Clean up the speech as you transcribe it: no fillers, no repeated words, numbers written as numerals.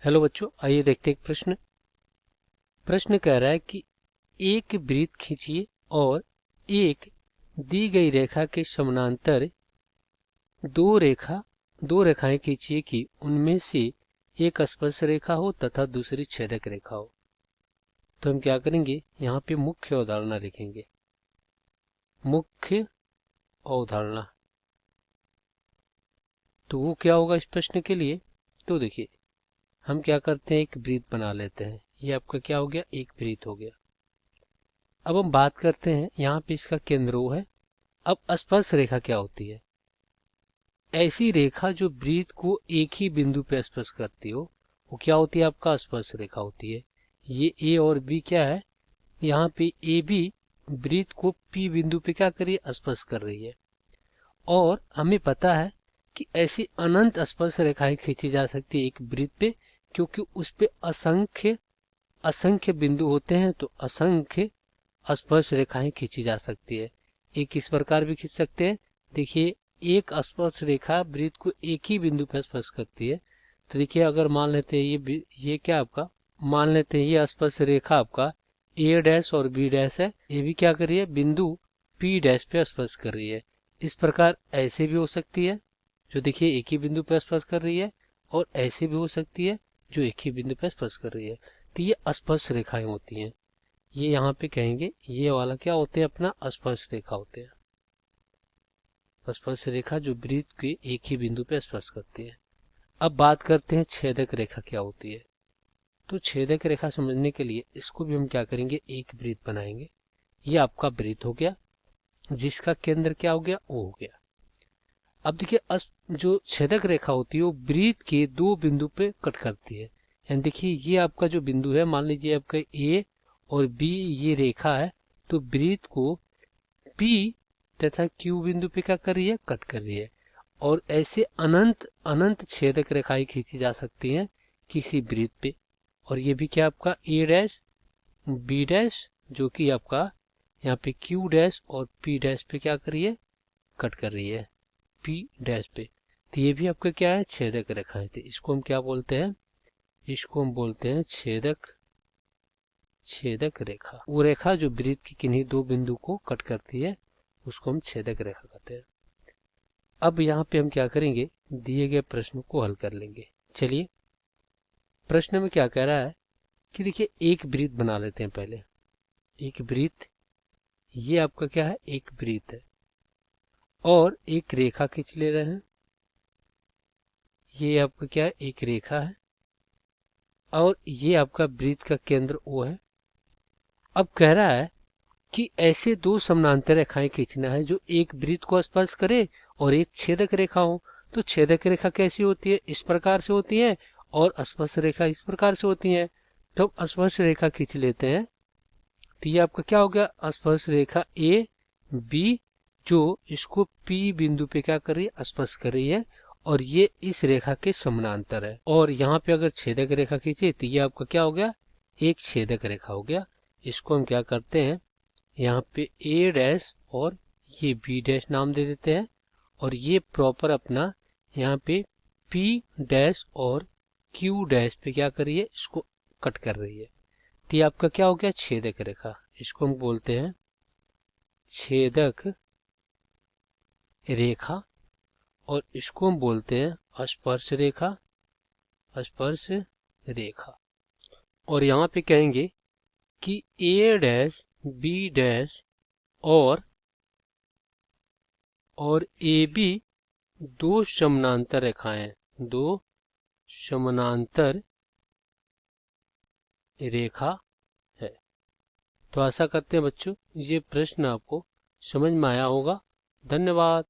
Hello बच्चों, आइए देखते हैं एक प्रश्न। प्रश्न कह रहा है कि एक वृत्त खींचिए और एक दी गई रेखा के समानांतर दो रेखाएं खींचिए कि उनमें से एक स्पर्श रेखा हो तथा दूसरी छेदक रेखा हो। तो हम क्या करेंगे, यहाँ पे मुख्य अवधारणा लिखेंगे। मुख्य अवधारणा तो वो क्या होगा इस प्रश्न के लिए। तो देखिए, हम क्या करते हैं, एक वृत्त बना लेते हैं। ये आपका क्या हो गया, एक वृत्त हो गया। अब हम बात करते हैं, यहाँ पे इसका केंद्र O है। अब स्पर्श रेखा क्या होती है? ऐसी रेखा जो वृत्त को एक ही बिंदु पे स्पर्श करती हो, वो क्या होती है, आपका स्पर्श रेखा होती है। ये A और B क्या है, यहाँ पे AB वृत्त को P बिंदु पे क्या कर रही है, स्पर्श कर रही है। और हमें पता है कि ऐसी अनंत स्पर्श रेखाएं खींची जा सकती है एक वृत्त पे, क्योंकि उस पे असंख्य असंख्य बिंदु होते हैं, तो असंख्य स्पर्श रेखाएं खींची जा सकती है। एक इस प्रकार भी खींच सकते हैं। देखिए, एक स्पर्श रेखा वृत्त को एक ही बिंदु पर स्पर्श करती है। तो देखिए, अगर मान लेते हैं ये क्या आपका, मान लेते हैं ये स्पर्श रेखा आपका ए डैश और बी डैश है। ये भी क्या कर रही है, बिंदु पी डैश पे स्पर्श कर रही है। इस प्रकार ऐसे भी हो सकती है, जो देखिए एक ही बिंदु पर स्पर्श कर रही है, और ऐसे भी हो सकती है जो एक ही बिंदु पर स्पर्श कर रही है। तो ये स्पर्श रेखाएं होती हैं। ये यहाँ पे कहेंगे, ये वाला क्या होते हैं, अपना स्पर्श रेखा होते हैं। स्पर्श रेखा जो वृत्त के एक ही बिंदु पे स्पर्श करती है। अब बात करते हैं छेदक रेखा क्या होती है। तो छेदक रेखा समझने के लिए इसको भी हम क्या करेंगे, एक वृत्त बनाएंगे। ये आपका वृत्त हो गया, जिसका केंद्र क्या हो गया, O हो गया। अब देखिए, जो छेदक रेखा होती है वो वृत्त के दो बिंदु पे कट करती है। यानी देखिए, ये आपका जो बिंदु है, मान लीजिए आपका A और B ये रेखा है, तो वृत्त को P तथा Q बिंदु पे क्या कर रही है, कट कर रही है। और ऐसे अनंत अनंत छेदक रेखाएं खींची जा सकती हैं किसी वृत्त पे। और ये भी क्या आपका A डैश B डैश, जो कि आपका यहाँ पे Q डैश और P डैश पे क्या कर रही है, कट कर रही है P डैश पे। तो ये भी आपका क्या है, छेदक रेखाएं थे। इसको हम क्या बोलते हैं, इसको हम बोलते हैं छेदक रेखा। वो रेखा जो वृत्त की किन्हीं दो बिंदु को कट करती है, उसको हम छेदक रेखा कहते हैं। अब यहाँ पे हम क्या करेंगे, दिए गए प्रश्न को हल कर लेंगे। चलिए, प्रश्न में क्या कह रहा है कि देखिए, एक वृत्त बना लेते हैं पहले। एक वृत्त, ये आपका क्या है, एक वृत्त है, और एक रेखा खींच ले रहे हैं। ये आपका क्या है, एक रेखा है, और ये आपका वृत्त का केंद्र O है। अब कह रहा है कि ऐसे दो समानांतर रेखाएं खींचना है जो एक वृत्त को स्पर्श करे और एक छेदक रेखा हो। तो छेदक रेखा कैसी होती है, इस प्रकार से होती है, और स्पर्श रेखा इस प्रकार से होती है। तो अब स्पर्श रेखा खींच लेते हैं। तो ये आपका क्या हो गया, स्पर्श रेखा A B, जो इसको P बिंदु पे क्या कर रही है, स्पर्श कर रही है, और ये इस रेखा के समानांतर है। और यहाँ पे अगर छेदक रेखा खींचे तो ये आपका क्या हो गया, एक छेदक रेखा हो गया। इसको हम क्या करते हैं, यहाँ पे A डैश और ये B डैश नाम दे देते हैं, और ये प्रॉपर अपना यहाँ पे P डैश और Q डैश पे क्या कर रही है, इसको कट कर रही है। तो ये आपका क्या हो गया, छेदक रेखा। इसको हम बोलते हैं छेदक रेखा, और इसको हम बोलते हैं स्पर्श रेखा। स्पर्श रेखा। और यहाँ पे कहेंगे कि A डैश B डैश और AB दो समानांतर रेखाएं हैं, दो समानांतर रेखा है। तो आशा करते हैं बच्चों, ये प्रश्न आपको समझ में आया होगा। धन्यवाद।